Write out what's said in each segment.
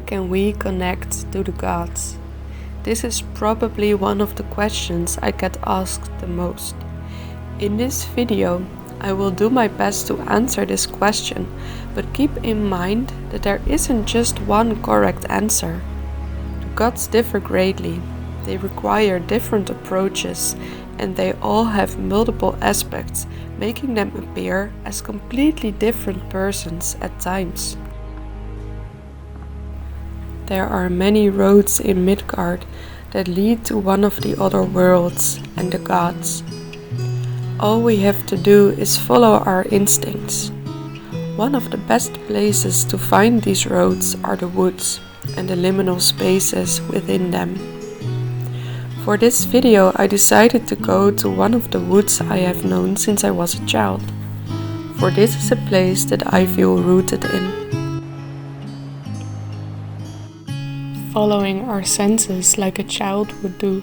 can we connect to the gods? This is probably one of the questions I get asked the most. In this video, I will do my best to answer this question, but keep in mind that there isn't just one correct answer. The gods differ greatly, they require different approaches, and they all have multiple aspects, making them appear as completely different persons at times. There are many roads in Midgard that lead to one of the other worlds and the gods. All we have to do is follow our instincts. One of the best places to find these roads are the woods and the liminal spaces within them. For this video I decided to go to one of the woods I have known since I was a child, for this is a place that I feel rooted in. Following our senses like a child would do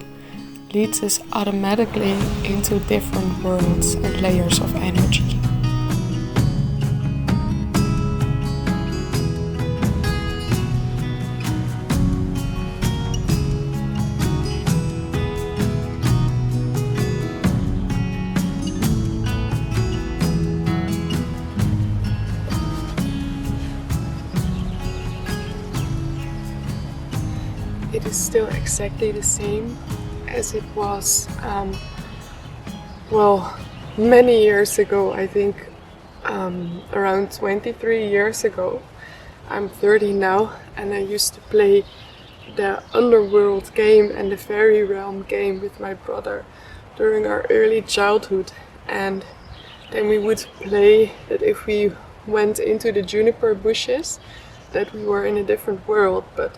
leads us automatically into different worlds and layers of energy. It is still exactly the same as it was, many years ago, I think around 23 years ago. I'm 30 now, and I used to play the Underworld game and the Fairy Realm game with my brother during our early childhood. And then we would play that if we went into the juniper bushes, that we were in a different world. But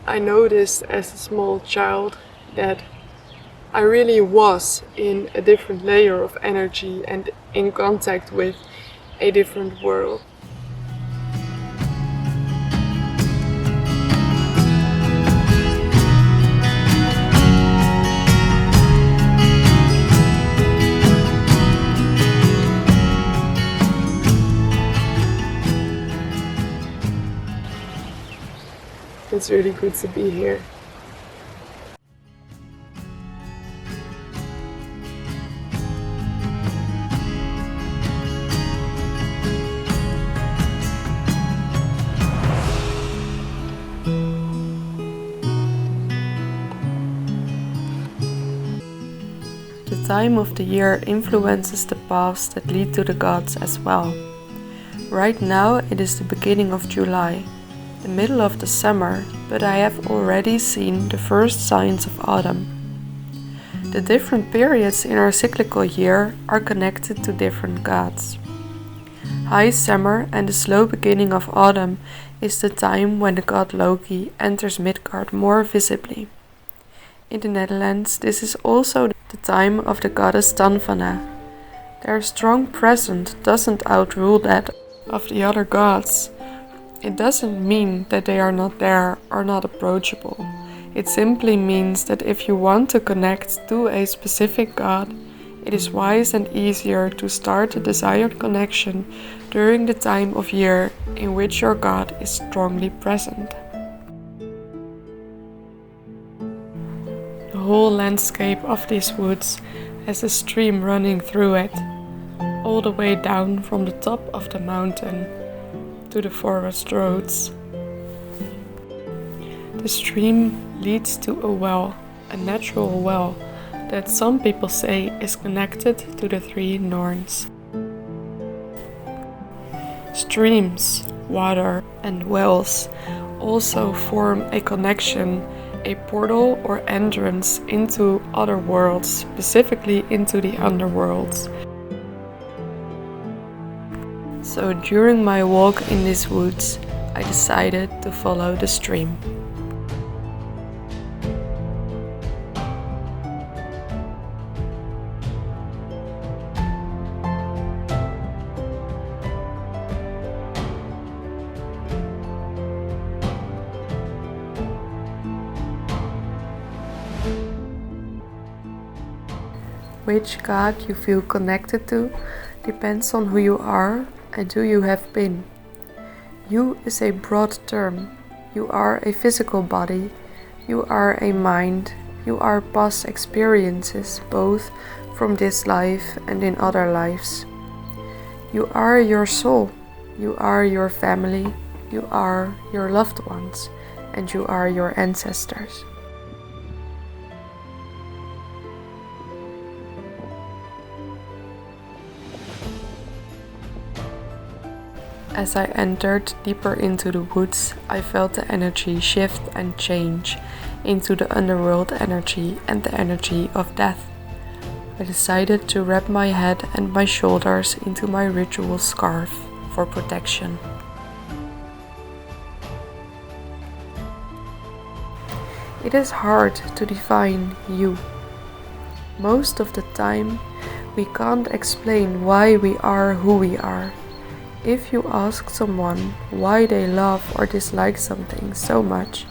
I noticed as a small child that I really was in a different layer of energy and in contact with a different world. It's really good to be here. The time of the year influences the paths that lead to the gods as well. Right now it is the beginning of July, the middle of the summer, but I have already seen the first signs of autumn. The different periods in our cyclical year are connected to different gods. High summer and the slow beginning of autumn is the time when the god Loki enters Midgard more visibly. In the Netherlands, this is also the time of the goddess Tanvana. Their strong presence doesn't outrule that of the other gods. It doesn't mean that they are not there or not approachable. It simply means that if you want to connect to a specific god, it is wise and easier to start the desired connection during the time of year in which your god is strongly present. The whole landscape of these woods has a stream running through it, all the way down from the top of the mountain to the forest roads. The stream leads to a well, a natural well, that some people say is connected to the three Norns. Streams, water, and wells also form a connection, a portal or entrance into other worlds, specifically into the underworlds. So during my walk in these woods, I decided to follow the stream. Which god you feel connected to depends on who you are and who you have been. You is a broad term. You are a physical body, you are a mind, you are past experiences both from this life and in other lives. You are your soul, you are your family, you are your loved ones, and you are your ancestors. As I entered deeper into the woods, I felt the energy shift and change into the underworld energy and the energy of death. I decided to wrap my head and my shoulders into my ritual scarf for protection. It is hard to define you. Most of the time, we can't explain why we are who we are. If you ask someone why they love or dislike something so much,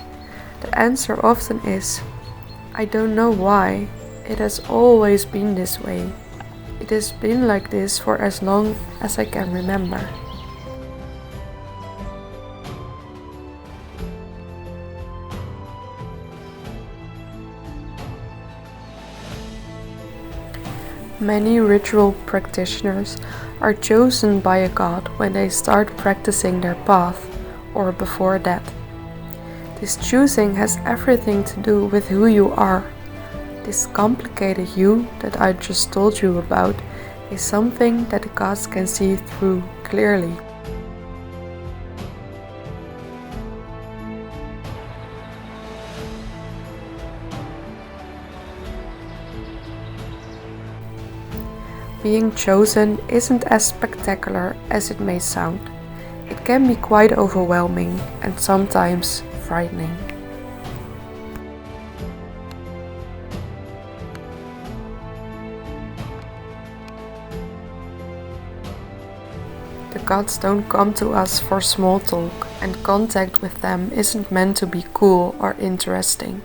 the answer often is, I don't know why, it has always been this way. It has been like this for as long as I can remember. Many ritual practitioners are chosen by a god when they start practicing their path, or before that. This choosing has everything to do with who you are. This complicated you that I just told you about is something that the gods can see through clearly. Being chosen isn't as spectacular as it may sound. It can be quite overwhelming and sometimes frightening. The gods don't come to us for small talk, and contact with them isn't meant to be cool or interesting.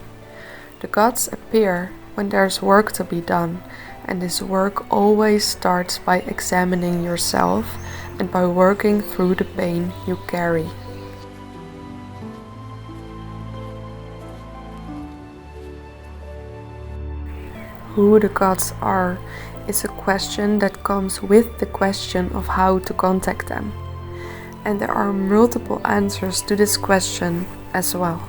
The gods appear when there's work to be done, and this work always starts by examining yourself and by working through the pain you carry. Who the gods are is a question that comes with the question of how to contact them. And there are multiple answers to this question as well.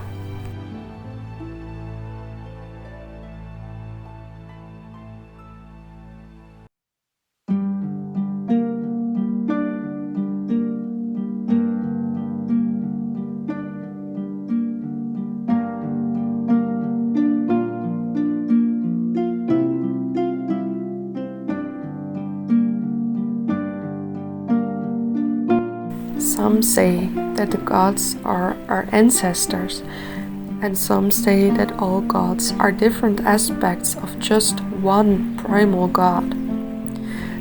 Some say that the gods are our ancestors, and some say that all gods are different aspects of just one primal god.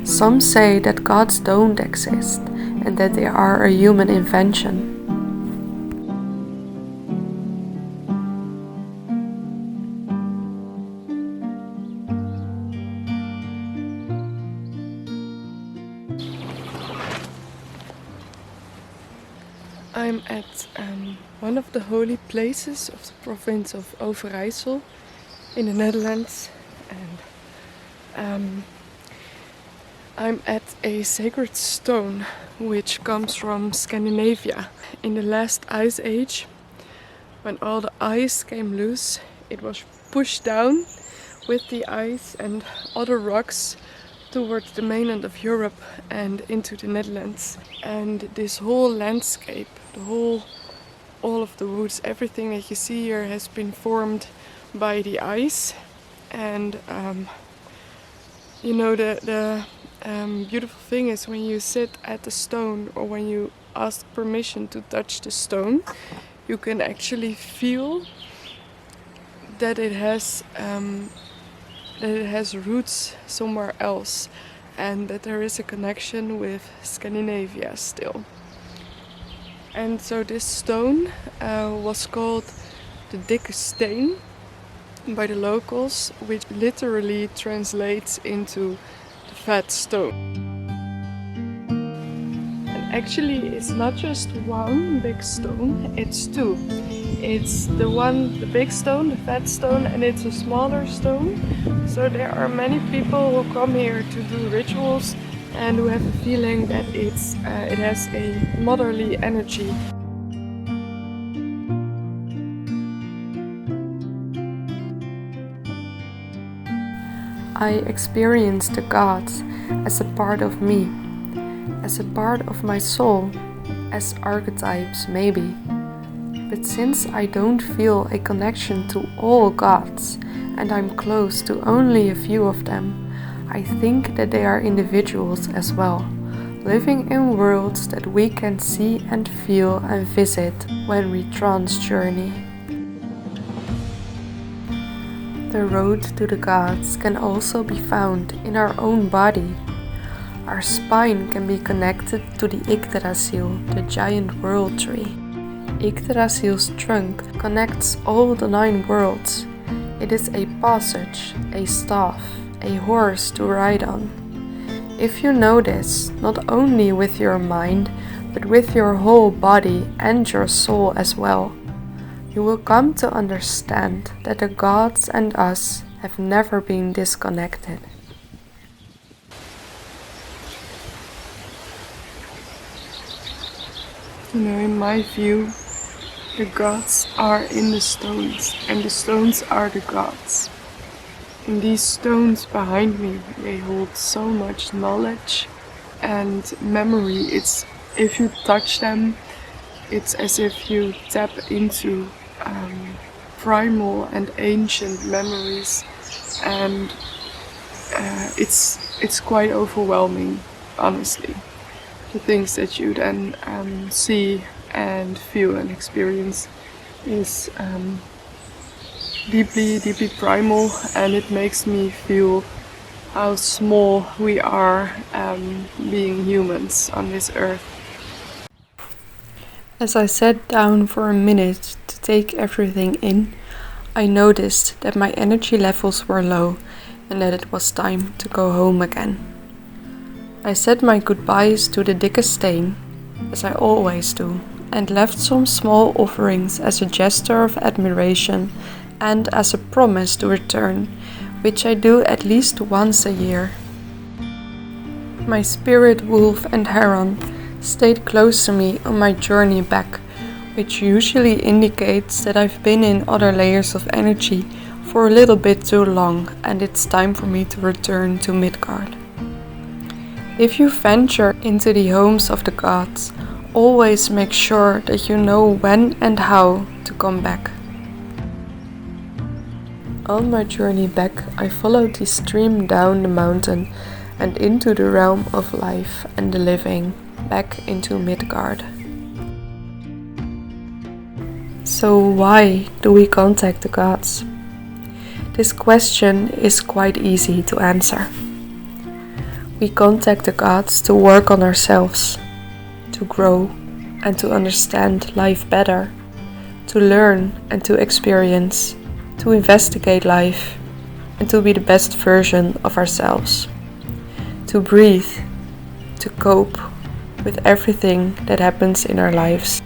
Some say that gods don't exist and that they are a human invention. I'm at one of the holy places of the province of Overijssel in the Netherlands, and I'm at a sacred stone which comes from Scandinavia. In the last ice age, when all the ice came loose, it was pushed down with the ice and other rocks towards the mainland of Europe and into the Netherlands. And this whole landscape, all of the woods, everything that you see here has been formed by the ice. And the beautiful thing is when you sit at the stone or when you ask permission to touch the stone, you can actually feel that it has roots somewhere else, and that there is a connection with Scandinavia still. And so this stone was called the Dikke Steen by the locals, which literally translates into the fat stone. And Actually, it's not just one big stone, it's two. It's the big stone, the fat stone, and it's a smaller stone. So there are many people who come here to do rituals and who have a feeling that it has a motherly energy. I experience the gods as a part of me, as a part of my soul, as archetypes maybe. But since I don't feel a connection to all gods, and I'm close to only a few of them, I think that they are individuals as well, living in worlds that we can see and feel and visit when we trance journey. The road to the gods can also be found in our own body. Our spine can be connected to the Yggdrasil, the giant world tree. Yggdrasil's trunk connects all the 9 worlds. It is a passage, a staff, a horse to ride on. If you know this, not only with your mind, but with your whole body and your soul as well, you will come to understand that the gods and us have never been disconnected. In my view, the gods are in the stones, and the stones are the gods. And these stones behind me, they hold so much knowledge and memory. If you touch them, it's as if you tap into primal and ancient memories, and it's quite overwhelming, honestly. The things that you then see and feel and experience is deeply primal, and it makes me feel how small we are being humans on this earth. As I sat down for a minute to take everything in, I noticed that my energy levels were low and that it was time to go home again. I said my goodbyes to the dickest stain, as I always do, and left some small offerings as a gesture of admiration and as a promise to return, which I do at least once a year. My spirit wolf and heron stayed close to me on my journey back, which usually indicates that I've been in other layers of energy for a little bit too long and it's time for me to return to Midgard. If you venture into the homes of the gods, always make sure that you know when and how to come back. On my journey back, I followed the stream down the mountain and into the realm of life and the living, back into Midgard. So why do we contact the gods? This question is quite easy to answer. We contact the gods to work on ourselves, to grow and to understand life better, to learn and to experience, to investigate life and to be the best version of ourselves, to breathe, to cope with everything that happens in our lives,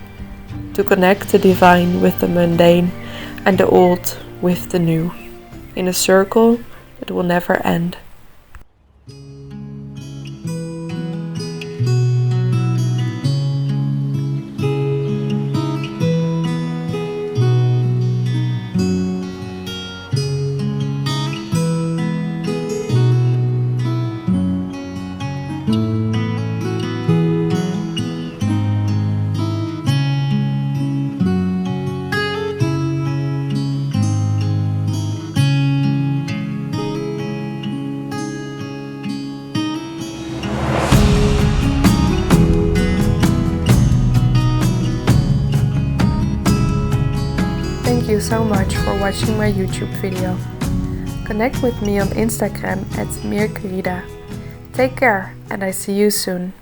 to connect the divine with the mundane and the old with the new, in a circle that will never end. Thank you so much for watching my YouTube video. Connect with me on Instagram at Mirkrida. Take care and I see you soon.